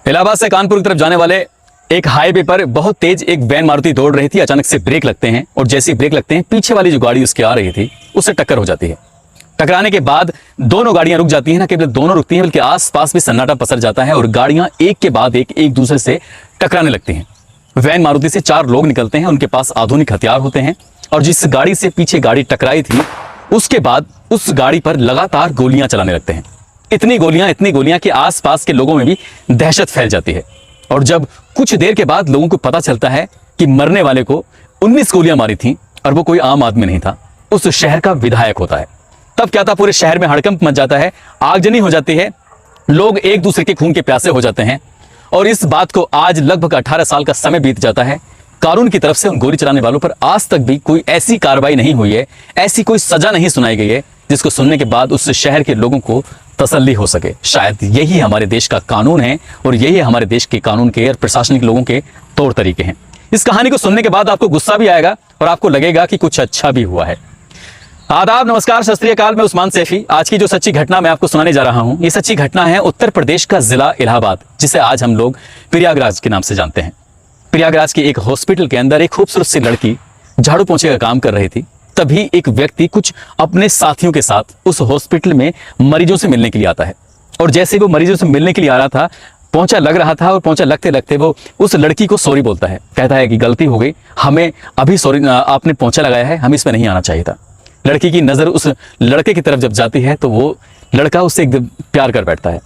इलाहाबाद से कानपुर की तरफ जाने वाले एक हाईवे पर बहुत तेज एक वैन मारुति दौड़ रही थी। अचानक से ब्रेक लगते हैं और जैसे ही ब्रेक लगते हैं पीछे वाली जो गाड़ी उसकी आ रही थी उससे टक्कर हो जाती है। टकराने के बाद दोनों गाड़ियां रुक जाती हैं। ना केवल दोनों रुकती हैं बल्कि आसपास भी सन्नाटा पसर जाता है और गाड़ियां एक के बाद एक दूसरे से टकराने लगती हैं। वैन मारुति से 4 लोग निकलते हैं, उनके पास आधुनिक हथियार होते हैं और जिस गाड़ी से पीछे गाड़ी टकराई थी उसके बाद उस गाड़ी पर लगातार गोलियां चलाने लगते हैं। इतनी गोलियां कि आसपास के लोगों में भी दहशत फैल जाती है। और जब कुछ देर के बाद लोगों को पता चलता है कि मरने वाले को 19 गोलियां मारी थी और वो कोई आम आदमी नहीं था, उस शहर का विधायक होता है। तब क्या था, पूरे शहर में हड़कंप मच जाता है, आगजनी हो जाती है, लोग एक दूसरे के खून के प्यासे हो जाते हैं। और इस बात को आज लगभग 18 साल का समय बीत जाता है। कानून की तरफ से उन गोली चलाने वालों पर आज तक भी कोई ऐसी कार्रवाई नहीं हुई है, ऐसी कोई सजा नहीं सुनाई गई है जिसको सुनने के बाद उस शहर के लोगों को तसल्ली हो सके। शायद यही हमारे देश का कानून है और यही हमारे देश के कानून के और प्रशासनिक लोगों के तौर तरीके हैं। इस कहानी को सुनने के बाद आपको गुस्सा भी आएगा और आपको लगेगा कि कुछ अच्छा भी हुआ है। आदाब, नमस्कार, सत श्री अकाल। मैं उस्मान सैफी। आज की जो सच्ची घटना मैं आपको सुनाने जा रहा हूं, ये सच्ची घटना है उत्तर प्रदेश का जिला इलाहाबाद, जिसे आज हम लोग प्रयागराज के नाम से जानते हैं। प्रयागराज के एक हॉस्पिटल के अंदर एक खूबसूरत सी लड़की झाड़ू पोंछे का काम कर रही थी। तभी एक व्यक्ति कुछ अपने साथियों के साथ उस हॉस्पिटल में मरीजों से मिलने के लिए आता है। और जैसे वो मरीजों से मिलने के लिए आ रहा था, पोंछा लग रहा था और पोंछा लगते लगते वो उस लड़की को सॉरी बोलता है। कहता है कि गलती हो गई, हमें अभी सॉरी, आपने पोंछा लगाया है, हमें इसमें नहीं आना चाहिए था। लड़की की नजर उस लड़के की तरफ जब जाती है तो वो लड़का उससे एकदम प्यार कर बैठता है।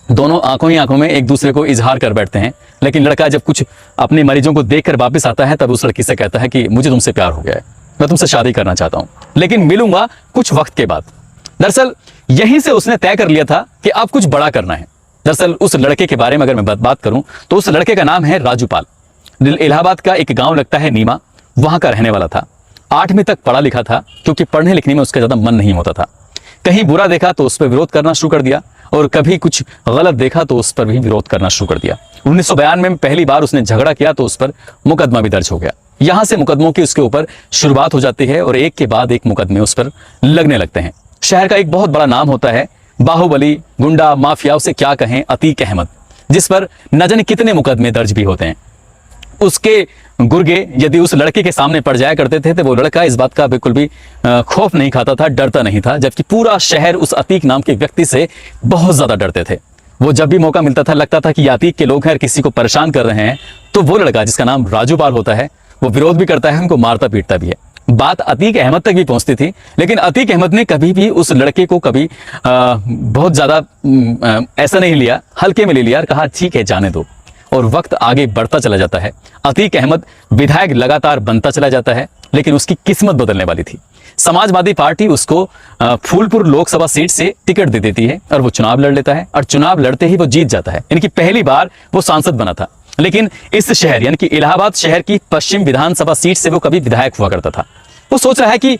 दोनों आंखों ही आंखों में एक दूसरे को इजहार कर बैठते हैं। लेकिन लड़का जब कुछ अपने मरीजों को देखकर वापस आता है तब उस लड़की से कहता है कि मुझे तुमसे प्यार हो गया है, मैं तुमसे शादी करना चाहता हूं, लेकिन मिलूंगा कुछ वक्त के बाद। दरअसल यहीं से उसने तय कर लिया था कि अब कुछ बड़ा करना है। दरअसल उस लड़के के बारे में अगर मैं बात करूं तो उस लड़के का नाम है राजूपाल। इलाहाबाद का एक गांव लगता है नीमा, वहां का रहने वाला था। 8वीं तक पढ़ा लिखा था, क्योंकि पढ़ने लिखने में उसका ज्यादा मन नहीं होता था। कहीं बुरा देखा तो उस पर विरोध करना शुरू कर दिया और कभी कुछ गलत देखा तो उस पर भी विरोध करना शुरू कर दिया। 1992 में पहली बार उसने झगड़ा किया तो उस पर मुकदमा भी दर्ज हो गया। यहां से मुकदमों की उसके ऊपर शुरुआत हो जाती है और एक के बाद एक मुकदमे उस पर लगने लगते हैं। शहर का एक बहुत बड़ा नाम होता है, बाहुबली, गुंडा, माफिया, उसे क्या कहें, अतीक अहमद, जिस पर न जाने कितने मुकदमे दर्ज भी होते हैं। उसके गुर्गे यदि उस लड़के के सामने पड़ जाया करते थे तो वो लड़का इस बात का बिल्कुल भी खौफ नहीं खाता था, डरता नहीं था, जबकि पूरा शहर उस अतीक नाम के व्यक्ति से बहुत ज्यादा डरते थे। वो जब भी मौका मिलता था, लगता था कि ये अतीक के लोग हैं और किसी को परेशान कर रहे हैं, तो वो लड़का जिसका नाम राजूपाल होता है वो विरोध भी करता है, उनको मारता पीटता भी है। बात अतीक अहमद तक भी पहुंचती थी, लेकिन अतीक अहमद ने कभी भी उस लड़के को कभी बहुत ज्यादा ऐसा नहीं लिया, हल्के में ले लिया और कहा ठीक है जाने दो। और वक्त आगे बढ़ता चला जाता है। अतीक अहमद विधायक लगातार बनता चला जाता है, लेकिन उसकी किस्मत बदलने वाली थी। समाजवादी पार्टी उसको फूलपुर लोकसभा सीट से टिकट दे देती है और वो चुनाव लड़ लेता है और चुनाव लड़ते ही वो जीत जाता है। यानी कि पहली बार वो सांसद बना था। लेकिन इस शहर यानी कि इलाहाबाद शहर की पश्चिम विधानसभा सीट से वो कभी विधायक हुआ करता था। वो सोच रहा है कि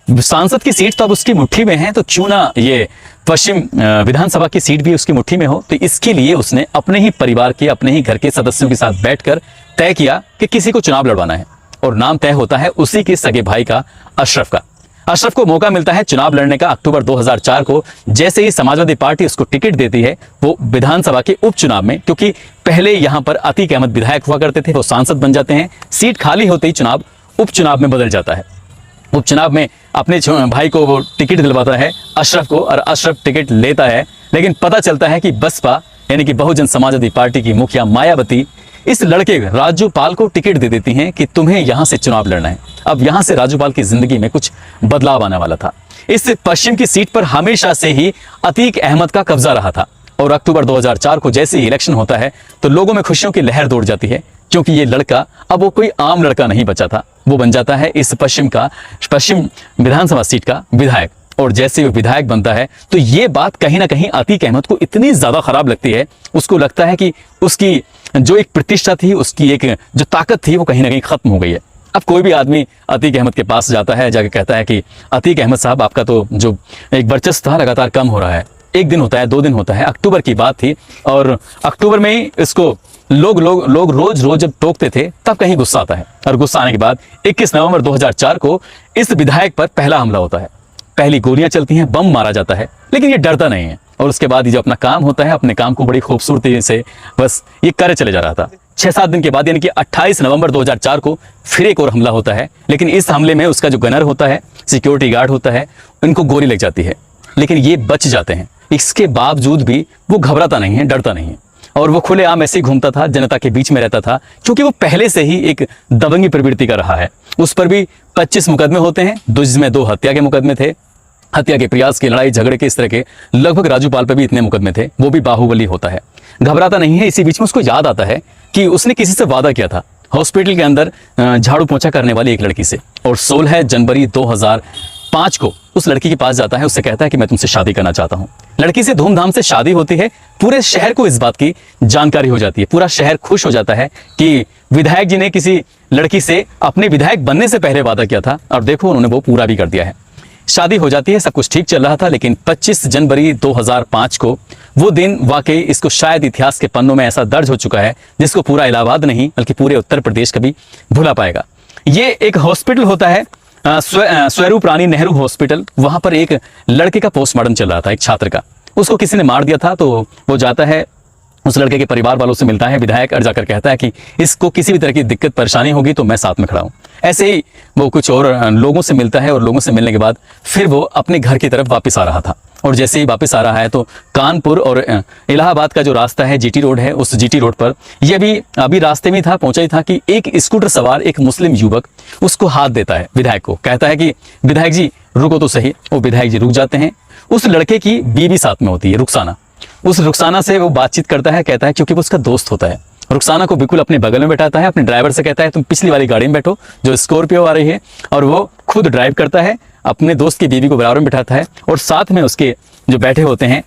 सांसद की सीट तो अब उसकी मुट्ठी में है, तो क्यों ना ये पश्चिम विधानसभा की सीट भी उसकी मुट्ठी में हो। तो इसके लिए उसने अपने ही परिवार के, अपने ही घर के सदस्यों के साथ बैठकर तय किया कि किसी को चुनाव लड़वाना है। और नाम तय होता है उसी के सगे भाई का, अशरफ का। अशरफ को मौका मिलता है चुनाव लड़ने का अक्टूबर 2004 को। जैसे ही समाजवादी पार्टी उसको टिकट देती है, वो विधानसभा के उपचुनाव में, क्योंकि पहले यहां पर अतीक अहमद विधायक हुआ करते थे, वो सांसद बन जाते हैं। सीट खाली होते ही चुनाव उपचुनाव में बदल जाता है। उपचुनाव में अपने भाई को वो टिकट दिलवाता है, अशरफ को, और अशरफ टिकट लेता है। लेकिन पता चलता है कि बसपा यानी कि बहुजन समाजवादी पार्टी की मुखिया मायावती इस लड़के राजूपाल को टिकट दे देती हैं कि तुम्हें यहां से चुनाव लड़ना है। अब यहां से राजूपाल की जिंदगी में कुछ बदलाव आने वाला था। इस पश्चिम की सीट पर हमेशा से ही अतीक अहमद का कब्जा रहा था। और अक्टूबर 2004 को जैसे ही इलेक्शन होता है तो लोगों में खुशियों की लहर दौड़ जाती है, क्योंकि ये लड़का अब वो कोई आम लड़का नहीं बचा था, वो बन जाता है इस पश्चिम विधानसभा सीट का विधायक। और जैसे वो विधायक बनता है तो ये बात कहीं ना कहीं अतीक अहमद को इतनी ज्यादा खराब लगती है, उसको लगता है कि उसकी जो एक प्रतिष्ठा थी, उसकी एक जो ताकत थी, वो कहीं ना कहीं खत्म हो गई है। अब कोई भी आदमी अतीक अहमद के पास जाता है, जाके कहता है कि अतीक अहमद साहब, आपका तो जो एक वर्चस्व था लगातार कम हो रहा है। 1 दिन होता है, 2 दिन होता है, अक्टूबर की बात थी और अक्टूबर में ही इसको लोग रोज जब टोकते थे तब कहीं गुस्सा आता है। और गुस्सा आने के बाद 21 नवंबर 2004 को इस विधायक पर पहला हमला होता है। पहली गोलियां चलती हैं, बम मारा जाता है, लेकिन ये डरता नहीं है। और उसके बाद ये जो अपना काम होता है, अपने काम को बड़ी खूबसूरती से बस ये करे चले जा रहा था। 6-7 दिन के बाद यानी कि 28 नवंबर 2004 को फिर एक और हमला होता है, लेकिन इस हमले में उसका जो गनर होता है, सिक्योरिटी गार्ड होता है, उनको गोली लग जाती है, लेकिन ये बच जाते हैं। इसके बावजूद भी वो घबराता नहीं है, डरता नहीं है, और वो खुलेआम ऐसे ही घूमता था, जनता के बीच में रहता था, क्योंकि वो पहले से ही एक दबंगी प्रवृत्ति का रहा है। उस पर भी 25 मुकदमे होते हैं, जिसमें 2 हत्या के मुकदमे थे, हत्या के प्रयास के, लड़ाई झगड़े के, इस तरह के। लगभग राजूपाल पर भी इतने मुकदमे थे, वो भी बाहुबली होता है, घबराता नहीं है। इसी बीच में उसको याद आता है कि उसने किसी से वादा किया था हॉस्पिटल के अंदर झाड़ू पोछा करने वाली एक लड़की से, और 16 जनवरी 2005 को उस लड़की के पास जाता है, उससे कहता है कि मैं तुमसे शादी करना चाहता हूं। लड़की से धूमधाम से शादी होती है, पूरे शहर को इस बात की जानकारी हो जाती है, पूरा शहर खुश हो जाता है कि विधायक जी ने किसी लड़की से अपने विधायक बनने से पहले वादा किया था, और देखो उन्होंने वो पूरा भी कर दिया है। शादी हो जाती है, सब कुछ ठीक चल रहा था, लेकिन 25 जनवरी 2005 को वो दिन वाकई इसको शायद इतिहास के पन्नों में ऐसा दर्ज हो चुका है जिसको पूरा इलाहाबाद नहीं बल्कि पूरे उत्तर प्रदेश कभी भूला पाएगा। ये एक हॉस्पिटल होता है, स्वरूप रानी नेहरू हॉस्पिटल। वहां पर एक लड़के का पोस्टमार्टम चल रहा था, एक छात्र का, उसको किसी ने मार दिया था। तो वो जाता है, उस लड़के के परिवार वालों से मिलता है विधायक, और जाकर कहता है कि इसको किसी भी तरह की दिक्कत परेशानी होगी तो मैं साथ में खड़ा हूं। ऐसे ही वो कुछ और लोगों से मिलता है, और लोगों से मिलने के बाद फिर वो अपने घर की तरफ वापस आ रहा था, और जैसे ही वापस आ रहा है तो कानपुर और इलाहाबाद का जो रास्ता है, जीटी रोड है, उस जीटी रोड पर ये भी अभी रास्ते में था, पहुंचा ही था कि एक स्कूटर सवार एक मुस्लिम युवक उसको हाथ देता है विधायक को, कहता है कि विधायक जी रुको तो सही। वो विधायक जी रुक जाते हैं। उस लड़के की बीवी साथ में होती है, रुखसाना। उस रुखसाना से वो बातचीत करता है, कहता है, क्योंकि वो उसका दोस्त होता है, रुखसाना को बिल्कुल अपने बगल में बैठाता है, अपने ड्राइवर से कहता है तुम पिछली वाली गाड़ी में बैठो जो स्कॉर्पियो आ रही है, और वो खुद ड्राइव करता है, अपने दोस्त की बीवी को बराबर में बैठाता है, और साथ में उसके जो बैठे होते हैं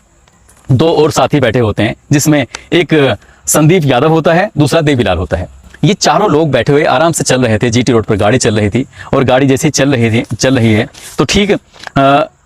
2 और साथी बैठे होते हैं, जिसमें एक संदीप यादव होता है, दूसरा देवीलाल होता है। ये चारों लोग बैठे हुए आराम से चल रहे थे, जीटी रोड पर गाड़ी चल रही थी, और गाड़ी जैसे चल रही है तो ठीक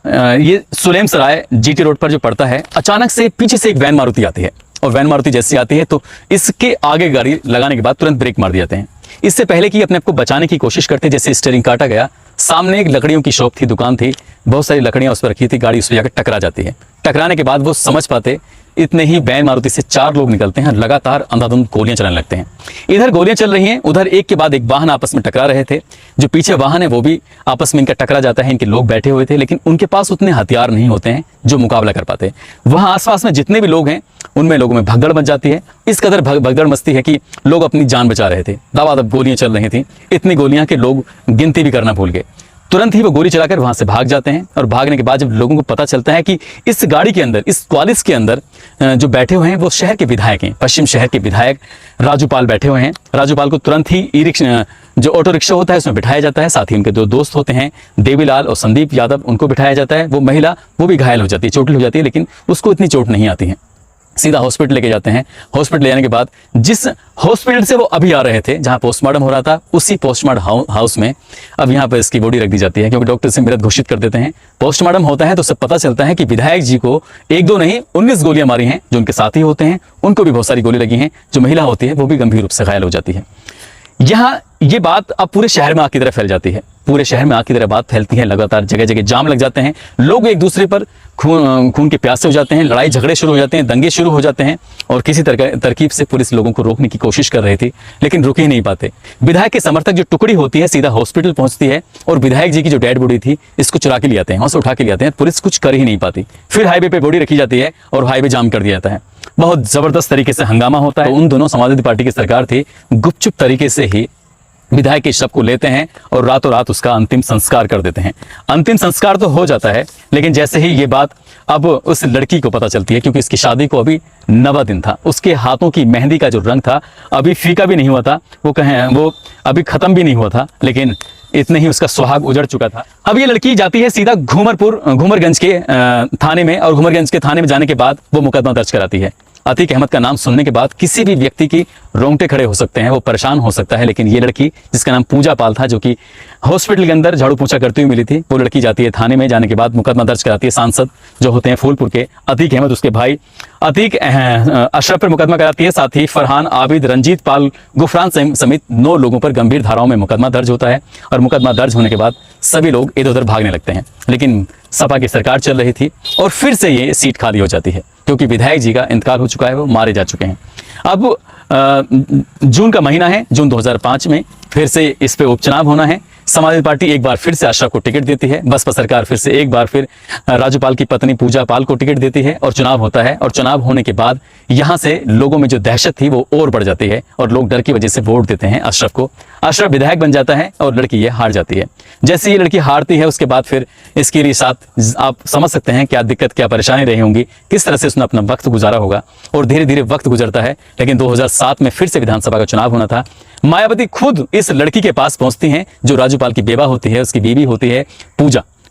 ये सुलेम सराय जीटी रोड पर जो पड़ता है, अचानक से पीछे से एक वैन मारुति आती है, और वैन मारुति जैसी आती है तो इसके आगे गाड़ी लगाने के बाद तुरंत ब्रेक मार दिए जाते हैं। इससे पहले कि अपने आप को बचाने की कोशिश करते, जैसे स्टीयरिंग काटा गया, सामने एक लकड़ियों की शॉप थी, दुकान थी, बहुत सारी लकड़ियां उस पर रखी थी, गाड़ी उस पर जाकर टकरा जाती है। टकराने के बाद वो समझ पाते, इतने ही वैन मारुति से 4 लोग निकलते हैं, लगातार अंधाधुंध गोलियां चलने लगते हैं। इधर गोलियां चल रही हैं, उधर एक के बाद एक वाहन आपस में टकरा रहे थे। जो पीछे वाहन है वो भी आपस में इनका टकरा जाता है, इनके लोग बैठे हुए थे, लेकिन उनके पास उतने हथियार नहीं होते हैं जो मुकाबला कर पाते। वहां आसपास में जितने भी लोग हैं उनमें लोगों में भगदड़ मच जाती है। इस कदर भगदड़ मचती है कि लोग अपनी जान बचा रहे थे, दबादब गोलियां चल रही थी, इतनी गोलियां कि लोग गिनती भी करना भूल गए। तुरंत ही वो गोली चलाकर वहां से भाग जाते हैं, और भागने के बाद जब लोगों को पता चलता है कि इस गाड़ी के अंदर, इस क्वालिस के अंदर जो बैठे हुए हैं वो शहर के विधायक हैं, पश्चिम शहर के विधायक राजूपाल बैठे हुए हैं। राजूपाल को तुरंत ही ई रिक्शा, जो ऑटो रिक्शा होता है, उसमें बिठाया जाता है। साथ ही उनके 2 दोस्त होते हैं, देवीलाल और संदीप यादव, उनको बिठाया जाता है। वो महिला वो भी घायल हो जाती है, चोटिल हो जाती है, लेकिन उसको इतनी चोट नहीं आती है। सीधा हॉस्पिटल लेके जाते हैं। हॉस्पिटल ले जाने के बाद जिस हॉस्पिटल से वो अभी आ रहे थे, जहां पोस्टमार्टम हो रहा था, उसी पोस्टमार्टम हाउस में अब यहाँ पर इसकी बॉडी रख दी जाती है, क्योंकि डॉक्टर से मृत घोषित कर देते हैं। पोस्टमार्टम होता है तो सब पता चलता है कि विधायक जी को 1-2 नहीं 19 गोलियां मारी हैं। जो उनके साथी होते हैं उनको भी बहुत सारी गोली लगी हैं। जो महिला होती है वो भी गंभीर रूप से घायल हो जाती है। यहाँ ये बात अब पूरे शहर में आग की तरह फैल जाती है, पूरे शहर में आग की तरह बात फैलती है। लगातार जगह जगह जाम लग जाते हैं, लोग एक दूसरे पर खून के प्यासे हो जाते हैं, लड़ाई झगड़े शुरू हो जाते हैं, दंगे शुरू हो जाते हैं। और किसी तरकीब से पुलिस लोगों को रोकने की कोशिश कर रही थी, लेकिन रुक ही नहीं पाते। विधायक के समर्थक जो टुकड़ी होती है सीधा हॉस्पिटल पहुंचती है, और विधायक जी की जो डेड बॉडी थी इसको चुरा के ले आते हैं, वहां से उठा के ले आते हैं। पुलिस कुछ कर ही नहीं पाती। फिर हाईवे पे बॉडी रखी जाती है और हाईवे जाम कर दिया जाता है। बहुत जबरदस्त तरीके से हंगामा होता है। तो उन दोनों समाजवादी पार्टी की सरकार थी, गुपचुप तरीके से ही विधायक के शव को लेते हैं और रातों रात उसका अंतिम संस्कार कर देते हैं। अंतिम संस्कार तो हो जाता है, लेकिन जैसे ही ये बात अब उस लड़की को पता चलती है, क्योंकि इसकी शादी को अभी 9वां दिन था, उसके हाथों की मेहंदी का जो रंग था अभी फीका भी नहीं हुआ था, वो अभी खत्म भी नहीं हुआ था, लेकिन इतने ही उसका सुहाग उजड़ चुका था। अब ये लड़की जाती है सीधा घूमरगंज के थाने में, और घूमरगंज के थाने में जाने के बाद वो मुकदमा दर्ज कराती है। अतीक अहमद का नाम सुनने के बाद किसी भी व्यक्ति की रोंगटे खड़े हो सकते हैं, वो परेशान हो सकता है। लेकिन ये लड़की जिसका नाम पूजा पाल था, जो कि हॉस्पिटल के अंदर झाड़ू पोछा करती हुई मिली थी, वो लड़की जाती है थाने में। जाने के बाद मुकदमा दर्ज कराती है सांसद जो होते हैं फूलपुर के अतीक अहमद, उसके भाई अतीक अशरफ पर मुकदमा कराती है। साथ ही फरहान, आबिद, रंजीत पाल, गुफरान समेत 9 लोगों पर गंभीर धाराओं में मुकदमा दर्ज होता है। और मुकदमा दर्ज होने के बाद सभी लोग इधर उधर भागने लगते हैं। लेकिन सपा की सरकार चल रही थी और फिर से ये सीट खाली हो जाती है, क्योंकि विधायक जी का इंतकाल हो चुका है, वो मारे जा चुके हैं। अब जून का महीना है, जून 2005 में फिर से इस पे उपचुनाव होना है। समाजवादी पार्टी एक बार फिर से अशरफ को टिकट देती है। बसपा सरकार फिर से एक बार फिर राज्यपाल की पत्नी पूजा पाल को टिकट देती है और चुनाव होता है। और चुनाव होने के बाद यहां से लोगों में जो दहशत थी वो और बढ़ जाती है और लोग डर की वजह से वोट देते हैं अशरफ को। अशरफ विधायक बन जाता है और लड़की ये हार जाती है। जैसे ये लड़की हारती है, उसके बाद फिर इसके लिए साथ आप समझ सकते हैं क्या दिक्कत, क्या परेशानी रही होंगी, किस तरह से उसने अपना वक्त गुजारा होगा। और धीरे धीरे वक्त गुजरता है, लेकिन 2007 में फिर से विधानसभा का चुनाव होना था। मायावती खुद इस लड़की के पास पहुंचती हैं, जो राज्यपाल की बेवा होती है, उसकी बीवी होती है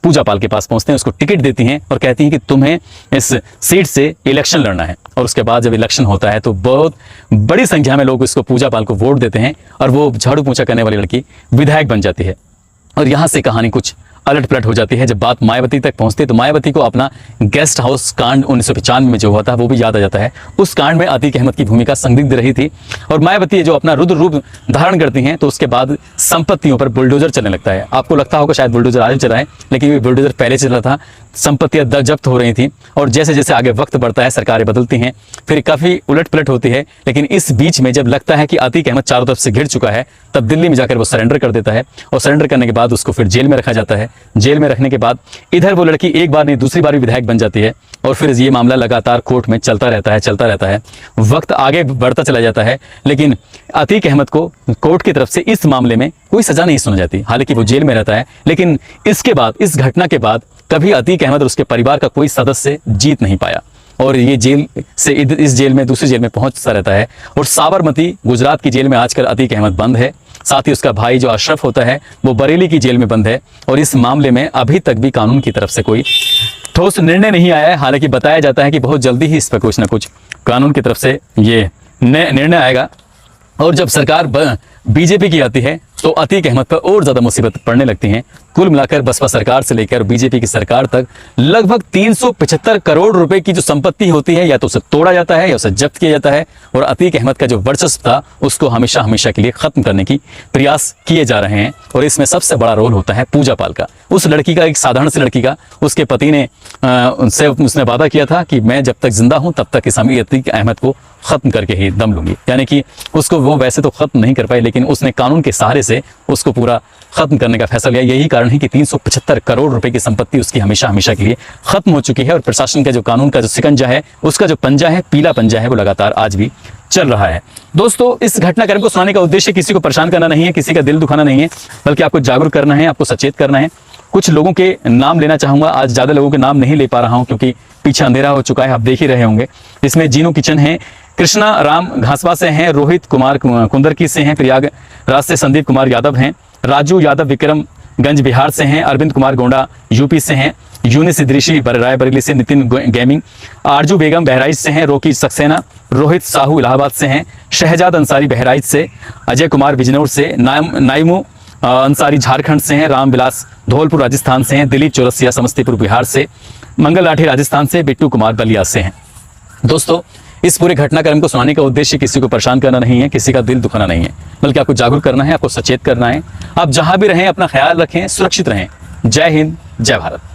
पूजा पाल के पास पहुंचते हैं, उसको टिकट देती हैं और कहती हैं कि तुम्हें इस सीट से इलेक्शन लड़ना है। और उसके बाद जब इलेक्शन होता है तो बहुत बड़ी संख्या में लोग इसको पूजा पाल को वोट देते हैं और वो झाड़ू पोछा करने वाली लड़की विधायक बन जाती है। और यहां से कहानी कुछ अलट पलट हो जाती है। जब बात मायावती तक पहुंचती है तो मायावती को अपना गेस्ट हाउस कांड 1995 में जो हुआ था वो भी याद आ जाता है। उस कांड में अतीक अहमद की भूमिका संदिग्ध रही थी और मायावती जो अपना रुद्र रूप धारण करती हैं तो उसके बाद संपत्तियों पर बुलडोजर चलने लगता है। आपको लगता होगा शायद बुलडोजर आज चला है, लेकिन ये बुलडोजर पहले चला था। संपत्तियां जब्त हो रही थी और जैसे जैसे आगे वक्त बढ़ता है, सरकारें बदलती हैं, फिर काफी उलट पलट होती है। लेकिन इस बीच में जब लगता है कि अतीक अहमद चारों तरफ से घिर चुका है, तब दिल्ली में जाकर वो सरेंडर कर देता है और सरेंडर करने के बाद उसको फिर जेल में रखा जाता है। जेल में रखने के बाद इधर वो लड़की एक बार नहीं दूसरी बार भी विधायक बन जाती है और फिर ये मामला लगातार कोर्ट में चलता रहता है। वक्त आगे बढ़ता चला जाता है, लेकिन अतीक अहमद को कोर्ट की तरफ से इस मामले में कोई सजा नहीं सुनाई जाती। हालांकि वो जेल में रहता है, लेकिन इसके बाद, इस घटना के बाद कभी अतीक अहमद और उसके परिवार का कोई सदस्य जीत नहीं पाया और ये जेल से इस जेल में दूसरी जेल में पहुंचता रहता है। और साबरमती गुजरात की जेल में आजकल अतीक अहमद बंद है। साथ ही उसका भाई जो अशरफ होता है वो बरेली की जेल में बंद है और इस मामले में अभी तक भी कानून की तरफ से कोई ठोस निर्णय नहीं आया है। हालांकि बताया जाता है कि बहुत जल्दी ही इस पर कुछ ना कुछ कानून की तरफ से ये निर्णय आएगा। और जब सरकार बीजेपी की आती है तो अतीक अहमद पर और ज्यादा मुसीबत पड़ने लगती हैं। कुल मिलाकर बसपा सरकार से लेकर बीजेपी की सरकार तक लगभग 375 करोड़ रुपए की जो संपत्ति होती है, या तो उसे तोड़ा जाता है या उसे जब्त किया जाता है। और अतीक अहमद का जो वर्चस्व था उसको हमेशा हमेशा के लिए खत्म करने की प्रयास किए जा रहे हैं। और इसमें सबसे बड़ा रोल होता है पूजा पाल का, उस लड़की का, एक साधारण सी लड़की का। उसके पति ने उसने वादा किया था कि मैं जब तक जिंदा हूं तब तक इस अतीक अहमद को खत्म करके ही दम लूंगी। यानी कि उसको वो वैसे तो खत्म नहीं कर पाई, लेकिन उसने कानून के सहारे से उसको पूरा खत्म करने का फैसला लिया। यही कारण है कि 375 करोड़ रुपए की संपत्ति उसकी हमेशा हमेशा के लिए खत्म हो चुकी है। और प्रशासन का जो कानून का जो शिकंजा है, उसका जो पंजा है, पीला पंजा है, वो लगातार आज भी चल रहा है। दोस्तों, इस घटनाक्रम को सुनाने का उद्देश्य किसी को परेशान करना नहीं है, किसी का दिल दुखाना नहीं है, बल्कि आपको जागरूक करना है, आपको सचेत करना है। कुछ लोगों के नाम लेना चाहूंगा। आज ज्यादा लोगों के नाम नहीं ले पा रहा हूं क्योंकि पीछे अंधेरा हो चुका है, आप देख ही रहे होंगे। इसमें जीनू किचन है, कृष्णा राम घासवा से हैं, रोहित कुमार कुंदरकी से हैं, प्रयागराज से संदीप कुमार यादव हैं, राजू यादव विक्रमगंज बिहार से हैं, अरविंद कुमार गोंडा यूपी से हैं, यूनिस इदरीशी रायबरेली से, नितिन गेमिंग, आरजू बेगम बहराइच से हैं, रोकी सक्सेना, रोहित साहू इलाहाबाद से हैं, शहजाद अंसारी बहराइच से, अजय कुमार बिजनौर से, नाइमू अंसारी झारखंड से हैं, रामविलास धौलपुर राजस्थान से हैं, दिलीप चौरसिया समस्तीपुर बिहार से, मंगल लाठी राजस्थान से, बिट्टू कुमार बलिया से हैं। दोस्तों, इस पूरे घटनाक्रम को सुनाने का उद्देश्य किसी को परेशान करना नहीं है, किसी का दिल दुखाना नहीं है, बल्कि आपको जागरूक करना है, आपको सचेत करना है। आप जहां भी रहें अपना ख्याल रखें, सुरक्षित रहें। जय हिंद, जय भारत।